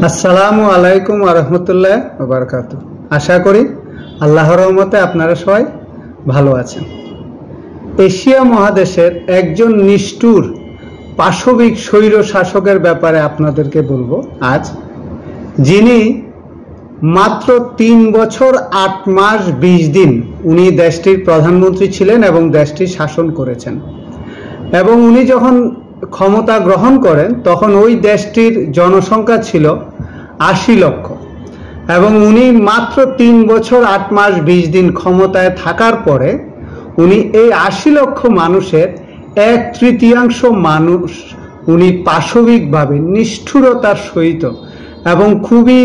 আসসালামু আলাইকুম ওয়া রাহমাতুল্লাহি ওয়া বারাকাতুহু। আশা করি আল্লাহর রহমতে আপনারা সবাই ভালো আছেন। এশিয়া মহাদেশের একজন নিষ্ঠুর পাশবিক স্বৈর শাসকের ব্যাপারে আপনাদেরকে বলবো আজ, যিনি মাত্র 3 বছর 8 মাস 20 দিন উনি দেশটির প্রধানমন্ত্রী ছিলেন এবং দেশটি শাসন করেছেন। এবং উনি যখন ক্ষমতা গ্রহণ করেন তখন ওই দেশটির জনসংখ্যা ছিল 80 লক্ষ এবং উনি মাত্র 3 বছর 8 মাস 20 দিন ক্ষমতায় থাকার পরে উনি এই 80 লক্ষ মানুষের 1/3 মানুষ উনি পাশবিকভাবে নিষ্ঠুরতার সহিত এবং খুবই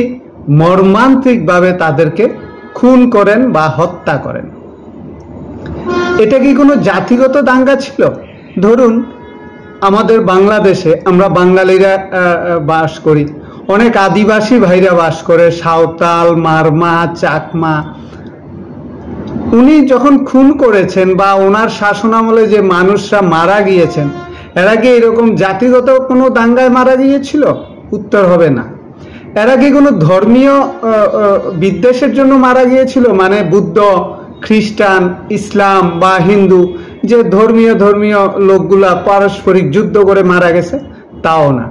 মর্মান্তিকভাবে তাদেরকে খুন করেন বা হত্যা করেন। এটা কি কোনো জাতিগত দাঙ্গা ছিল? ধরুন আমাদের বাংলাদেশে আমরা বাঙালিরা বাস করি, অনেক আদিবাসী ভাইরা বাস করে, সাঁওতাল, মারমা, চাকমা। উনি যখন খুন করেছেন বা ওনার শাসনামলে যে মানুষরা মারা গিয়েছেন, এরা কি এরকম জাতিগত কোনো দাঙ্গায় মারা গিয়েছিল? উত্তর হবে না। এরা কি কোনো ধর্মীয় বিদ্বেষের জন্য মারা গিয়েছিল? মানে বুদ্ধ, খ্রিস্টান, ইসলাম বা হিন্দু যে ধর্মীয় লোকগুলা পারস্পরিক যুদ্ধ করে মারা গেছে? তাও না।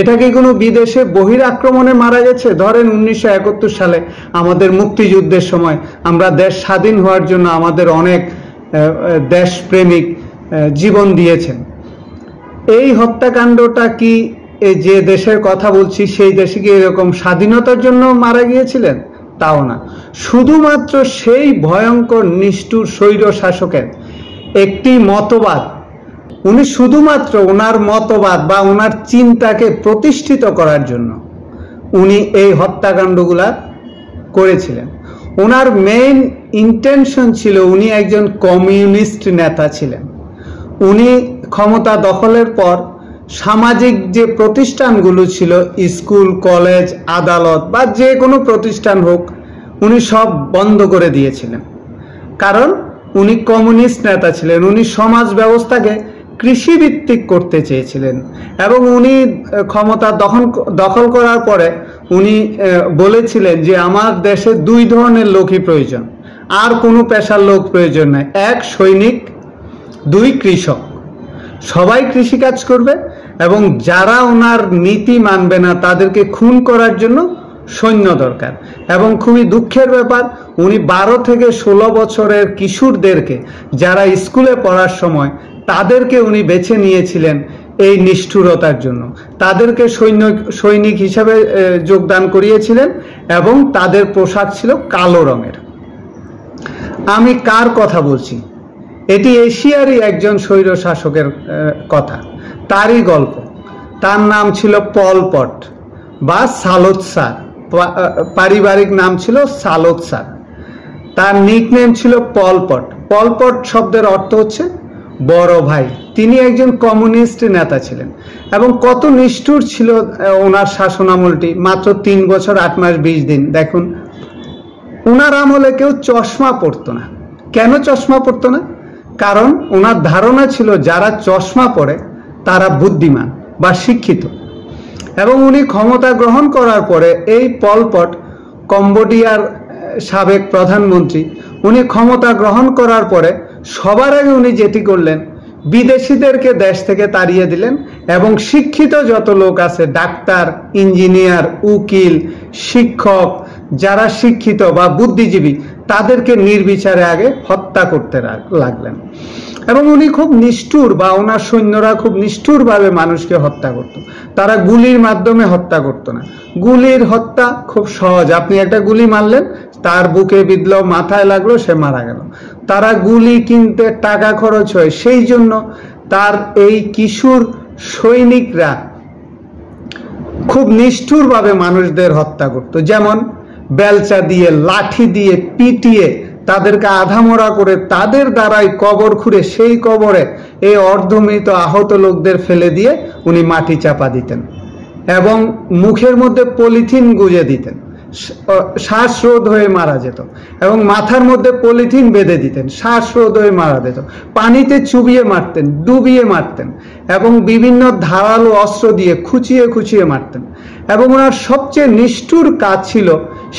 এটা কি কোনো বিদেশে বহির আক্রমণে মারা গেছে? ধরেন 1971 সালে আমাদের মুক্তিযুদ্ধের সময় আমরা দেশ স্বাধীন হওয়ার জন্য আমাদের অনেক দেশপ্রেমিক জীবন দিয়েছেন। এই হত্যাকাণ্ডটা কি যে দেশের কথা বলছি সেই দেশে কি এরকম স্বাধীনতার জন্য মারা গিয়েছিলেন? তাও না। শুধুমাত্র সেই ভয়ঙ্কর নিষ্ঠুর স্বৈর শাসকের একটি মতবাদ, উনি শুধুমাত্র ওনার মতবাদ বা ওনার চিন্তাকে প্রতিষ্ঠিত করার জন্য উনি এই হত্যাকাণ্ডগুলা করেছিলেন। ওনার মেইন ইন্টেনশন ছিল, উনি একজন কমিউনিস্ট নেতা ছিলেন। উনি ক্ষমতা দখলের পর সামাজিক যে প্রতিষ্ঠানগুলো ছিল, স্কুল, কলেজ, আদালত বা যে কোনো প্রতিষ্ঠান হোক, উনি সব বন্ধ করে দিয়েছিলেন। কারণ উনি কমিউনিস্ট নেতা ছিলেন। উনি সমাজ ব্যবস্থাকে কৃষিভিত্তিক করতে চেয়েছিলেন এবং উনি ক্ষমতা দখল করার পরে উনি বলেছিলেন যে আমার দেশে 2 ধরনের লোকই প্রয়োজন, আর কোনো পেশার লোক প্রয়োজন নাই। 1 সৈনিক, 2 কৃষক। সবাই কৃষিকাজ করবে এবং যারা ওনার নীতি মানবে না তাদেরকে খুন করার জন্য সৈন্য দরকার। এবং খুবই দুঃখের ব্যাপার, উনি 12 থেকে 16 বছরের কিশোরদেরকে যারা স্কুলে পড়ার সময় তাদেরকে উনি বেছে নিয়েছিলেন এই নিষ্ঠুরতার জন্য। তাদেরকে সৈনিক হিসাবে যোগদান করিয়েছিলেন এবং তাদের পোশাক ছিল কালো রঙের। আমি কার কথা বলছি? এটি এশিয়ারই একজন স্বৈর শাসকের কথা, তারই গল্প। তার নাম ছিল পল পট বা সালোৎসার। পারিবারিক নাম ছিল সালোৎসার। তার নিকনেম ছিল পল পট। পল পট শব্দের অর্থ হচ্ছে বড় ভাই। তিনি একজন কমিউনিস্ট নেতা ছিলেন এবং কত নিষ্ঠুর ছিল ওনার শাসনামলটি। মাত্র 3 বছর 8 মাস 20 দিন। দেখুন, ওনার আমলে কেউ চশমা পরতো না। কেন চশমা পরতো না? কারণ ওনার ধারণা ছিল যারা চশমা পরে তারা বুদ্ধিমান বা শিক্ষিত। এবং উনি ক্ষমতা গ্রহণ করার পরে এই পল পট, কম্বোডিয়ার সাবেক প্রধানমন্ত্রী, উনি ক্ষমতা গ্রহণ করার পরে সবার আগে উনি যেটি করলেন, বিদেশিদেরকে দেশ থেকে তাড়িয়ে দিলেন এবং শিক্ষিত যত লোক আছে, ডাক্তার, ইঞ্জিনিয়ার, উকিল, শিক্ষক, যারা শিক্ষিত বা বুদ্ধিজীবী, তাদেরকে নির্বিচারে আগে হত্যা করতে লাগলেন। এবং উনি খুব নিষ্ঠুর বা ওনার সৈন্যরা খুব নিষ্ঠুরভাবে মানুষকে হত্যা করত। তারা গুলির মাধ্যমে হত্যা করত না। গুলির হত্যা খুব সহজ। আপনি একটা গুলি মারলেন, তার বুকে বিঁধল, মাথায় লাগলো, সে মারা গেল। তারা গুলি কিনতে টাকা খরচ হয়, সেই জন্য তার এই কিশোর সৈনিকরা খুব নিষ্ঠুরভাবে মানুষদের হত্যা করত। যেমন বেলচা দিয়ে, লাঠি দিয়ে পিটিয়ে তাদেরকে আধামরা করে তাদের দ্বারাই কবর খুঁড়ে সেই কবরে এই অর্ধমৃত আহত লোকদের ফেলে দিয়ে উনি মাটি চাপা দিতেন এবং মুখের মধ্যে পলিথিন গুজে দিতেন শ্বাসরোধ হয়ে মারা যেত, এবং মাথার মধ্যে পলিথিন বেঁধে দিতেন, শ্বাসরোধ হয়ে মারা যেত, পানিতে চুবিয়ে মারতেন, ডুবিয়ে মারতেন, এবং বিভিন্ন ধারালো অস্ত্র দিয়ে খুঁচিয়ে খুঁচিয়ে মারতেন। এবং ওনার সবচেয়ে নিষ্ঠুর কাজ ছিল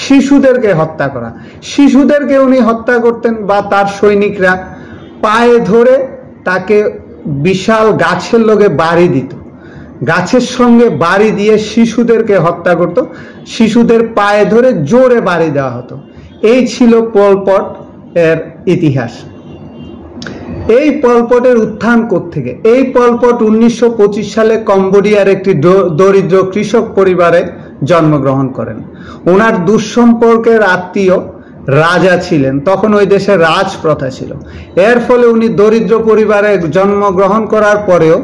শিশুদেরকে হত্যা করা। শিশুদেরকে উনি হত্যা করতেন, বা তার সৈনিকরা পায়ে ধরে তাকে বিশাল গাছের লগে বাড়ি দিত, গাছের সঙ্গে বাড়ি দিয়ে শিশুদেরকে হত্যা করত, শিশুদের পায়ে ধরে জোরে বাড়ি দেওয়া হতো। এই ছিল পল পট এর ইতিহাস। এই পল পটের উত্থান কোত্থেকে? এই পল পট 1925 সালে কম্বোডিয়ার একটি দরিদ্র কৃষক পরিবারে জন্মগ্রহণ করেন। ওনার দুঃসম্পর্কের আত্মীয় রাজা ছিলেন, তখন ওই দেশে রাজ প্রথা ছিল। এর ফলে উনি দরিদ্র পরিবারে জন্মগ্রহণ করার পরেও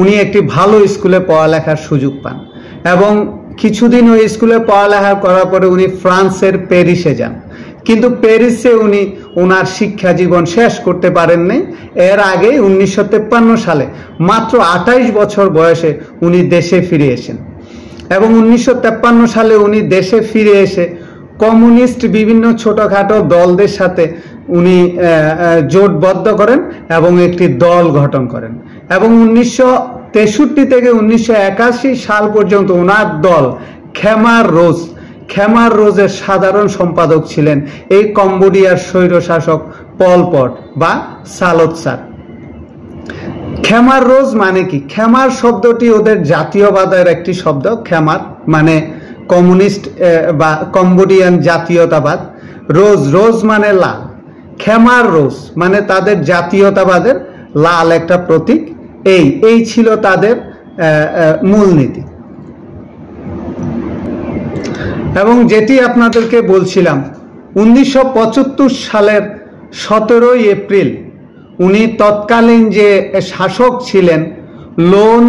উনি একটি ভালো স্কুলে পড়ালেখার সুযোগ পান, এবং কিছুদিন ওই স্কুলে পড়ালেখা করার পরে উনি ফ্রান্সের প্যারিসে যান। কিন্তু প্যারিসে উনি ওনার শিক্ষা জীবন শেষ করতে পারেননি। এর আগে 1953 সালে মাত্র 28 বছর বয়সে উনি দেশে ফিরে এসেন, এবং 1953 সালে উনি দেশে ফিরে এসে কমিউনিস্ট বিভিন্ন ছোটখাটো দলদের সাথে উনি জোটবদ্ধ করেন এবং একটি দল গঠন করেন, এবং 1963 থেকে 1981 সাল পর্যন্ত ওনার দল খেমার রোজের সাধারণ সম্পাদক ছিলেন এই কম্বোডিয়ার স্বৈরশাসক পল পট বা সালোৎসার। খেমার রোজ মানে কি? খেমার শব্দটি ওদের জাতীয়বাদের একটি শব্দ। খেমার মানে কমিউনিস্ট বা কম্বোডিয়ান জাতীয়তাবাদ, রোজ মানে লাল। খেমার রোজ মানে তাদের জাতীয়তাবাদের লাল একটা প্রতীক। এই ছিল তাদের মূলনীতি। এবং যেটি আপনাদেরকে বলছিলাম, 1975 সালের 17 এপ্রিল উনি তৎকালীন যে শাসক ছিলেন লোন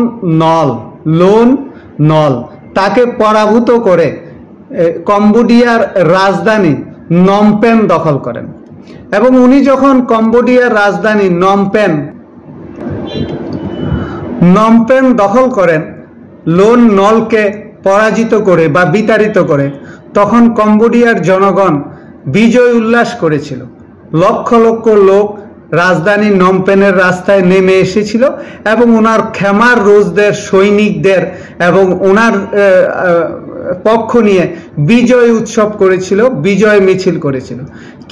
নল তাকে পরাভূত করে কম্বোডিয়ার রাজধানী নমপেন দখল করেন। এবং উনি যখন কম্বোডিয়ার রাজধানী নমপেন দখল করেন, লোন নলকে পরাজিত করে বা বিতাড়িত করে, তখন কম্বোডিয়ার জনগণ বিজয় উল্লাস করেছিল। লক্ষ লক্ষ লোক রাজধানী নমপেনের রাস্তায় নেমে এসেছিল, এবং ওনার খেমার রোজদের সৈনিকদের এবং ওনার পক্ষ নিয়ে বিজয় উৎসব করেছিল, বিজয় মিছিল করেছিল।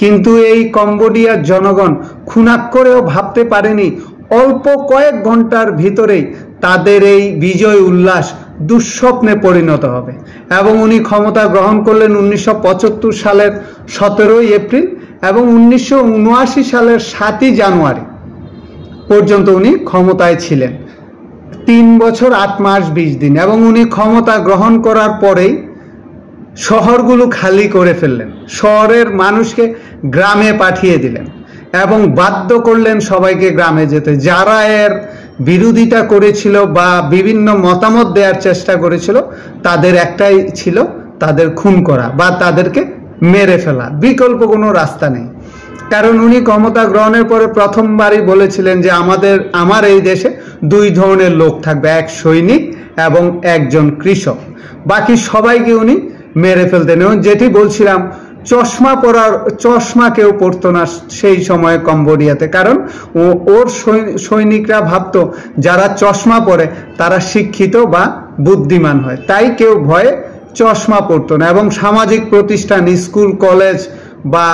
কিন্তু এই কম্বোডিয়ার জনগণ খুনাক্ষরেও ভাবতে পারেনি অল্প কয়েক ঘন্টার ভিতরেই তাদের এই বিজয় উল্লাস দুঃস্বপ্নে পরিণত হবে। এবং উনি ক্ষমতা গ্রহণ করলেন 1975 সালের 17 এপ্রিল, এবং 1979 সালের 7 জানুয়ারি পর্যন্ত উনি ক্ষমতায় ছিলেন, 3 বছর 8 মাস 20 দিন। এবং উনি ক্ষমতা গ্রহণ করার পরেই শহরগুলো খালি করে ফেললেন, শহরের মানুষকে গ্রামে পাঠিয়ে দিলেন, এবং বাধ্য করলেন সবাইকে গ্রামে যেতে। যারা এর বিরোধিতা করেছিল বা বিভিন্ন মতামত দেওয়ার চেষ্টা করেছিল, তাদের একটাই ছিল তাদের খুন করা বা তাদেরকে মেরে ফেলা, বিকল্প কোনো রাস্তা নেই। কারণ উনি ক্ষমতা গ্রহণের পরে প্রথমবারই বলেছিলেন যে আমার এই দেশে 2 ধরনের লোক থাকবে, এক সৈনিক এবং একজন কৃষক, বাকি সবাইকে উনি মেরে ফেলতেন। এবং যেটি বলছিলাম, চশমা কেউ পরতো না সেই সময়ে কম্বোডিয়াতে, কারণ ওর সৈনিকরা ভাবতো যারা চশমা পরে তারা শিক্ষিত বা বুদ্ধিমান হয়, তাই কেউ ভয়ে চশমা পরতো না। এবং সামাজিক প্রতিষ্ঠান, স্কুল, কলেজ বা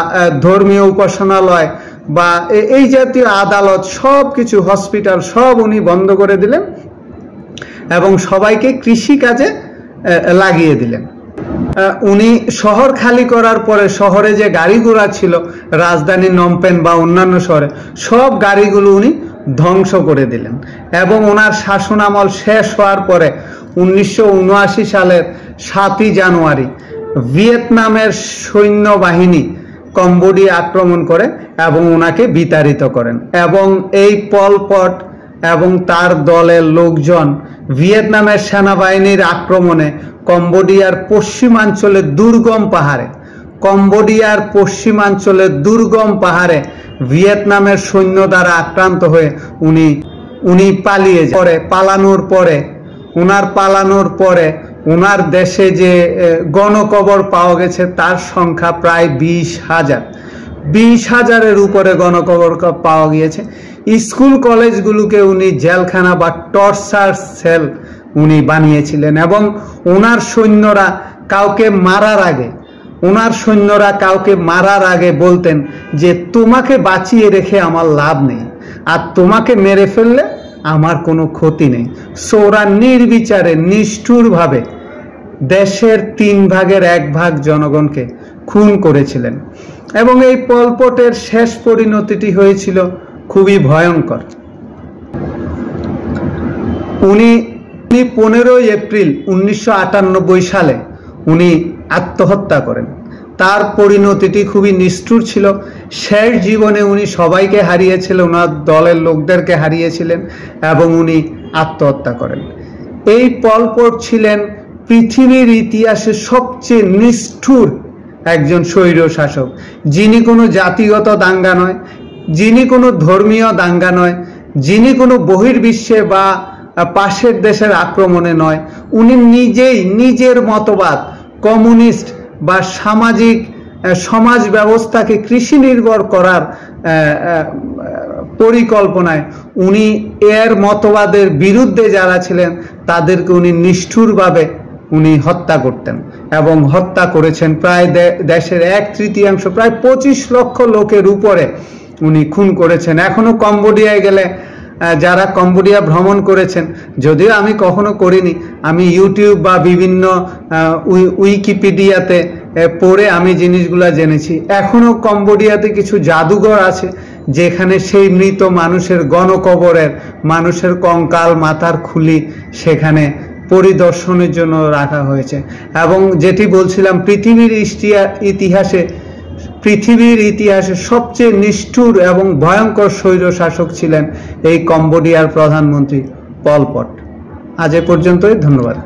ধর্মীয় উপাসনালয় বা এই জাতীয় আদালত, সব কিছু, হসপিটাল সব উনি বন্ধ করে দিলেন এবং সবাইকে কৃষি কাজে লাগিয়ে দিলেন। উনি শহর খালি করার পরে শহরে যে গাড়ি ঘোড়া ছিল রাজধানী নমপেন বা অন্যান্য শহরে, সব গাড়িগুলো উনি ধ্বংস করে দিলেন। এবং ওনার শাসনামল শেষ হওয়ার পরে 1979 সালের 7 জানুয়ারি ভিয়েতনামের সৈন্যবাহিনী কম্বোডিয়া আক্রমণ করে এবং ওনাকে বিতাড়িত করেন। এবং এই পল পট এবং তার দলের লোকজন ভিয়েতনামের সেনাবাহিনীর আক্রমণে কম্বোডিয়ার পশ্চিমাঞ্চলের দুর্গম পাহাড়ে ভিয়েতনামের সৈন্য দ্বারা আক্রান্ত হয়ে উনি পালিয়ে যায়। পালানোর পরে ওনার দেশে যে গণকবর পাওয়া গেছে তার সংখ্যা প্রায় 20,000-এর উপরে গণকবর পাওয়া গিয়েছে। স্কুল কলেজগুলোকে উনি জেলখানা বা টর্চার সেল উনি বানিয়েছিলেন, এবং ওনার সৈন্যরা কাউকে মারার আগে বলতেন যে তোমাকে বাঁচিয়ে রেখে আমার লাভ নেই, আর তোমাকে মেরে ফেললে আমার কোনো ক্ষতি নেই। সো ওরা নির্বিচারে নিষ্ঠুরভাবে দেশের 1/3 জনগণকে খুন করেছিলেন, এবং এই পল পটের শেষ পরিণতিটি হয়েছিল খুবই ভয়ঙ্কর। উনি 15 এপ্রিল 1998 সালে উনি আত্মহত্যা করেন। তার পরিণতিটি খুবই নিষ্ঠুর ছিল। শেষ জীবনে উনি সবাইকে হারিয়েছিলেন, ওনার দলের লোকদেরকে হারিয়েছিলেন, এবং উনি আত্মহত্যা করেন। এই পল পট ছিলেন পৃথিবীর ইতিহাসে সবচেয়ে নিষ্ঠুর একজন স্বৈর শাসক, যিনি কোনো জাতিগত দাঙ্গা নয়, যিনি কোনো ধর্মীয় দাঙ্গা নয়, যিনি কোনো বহির্বিশ্বে বা পাশের দেশের আক্রমণে নয়, উনি নিজেই নিজের মতবাদ কমিউনিস্ট বা সমাজ ব্যবস্থাকে কৃষি নির্ভর করার পরিকল্পনায় উনি এর মতবাদের বিরুদ্ধে যারা ছিলেন তাদেরকে উনি নিষ্ঠুরভাবে উনি হত্যা করতেন, এবং হত্যা করেছেন প্রায় দেশের 1/3, প্রায় 25 লক্ষ লোকের উপরে উনি খুন করেছেন। এখনো কম্বোডিয়ায় গেলে, যারা কম্বোডিয়া ভ্রমণ করেছেন, যদিও আমি কখনো করিনি, আমি ইউটিউব বা বিভিন্ন উইকিপিডিয়াতে পড়ে আমি জিনিসগুলা জেনেছি। এখনো কম্বোডিয়াতে কিছু জাদুঘর আছে যেখানে সেই মৃত মানুষের গণকবরের মানুষের কঙ্কাল, মাথার খুলি সেখানে পরিদর্শনের জন্য রাখা হয়েছে। এবং যেটি বলছিলাম, পৃথিবীর ইতিহাসে সবচেয়ে নিষ্ঠুর এবং ভয়ঙ্কর স্বৈর শাসক ছিলেন এই কম্বোডিয়ার প্রধানমন্ত্রী পল পট। আজ এ পর্যন্তই, ধন্যবাদ।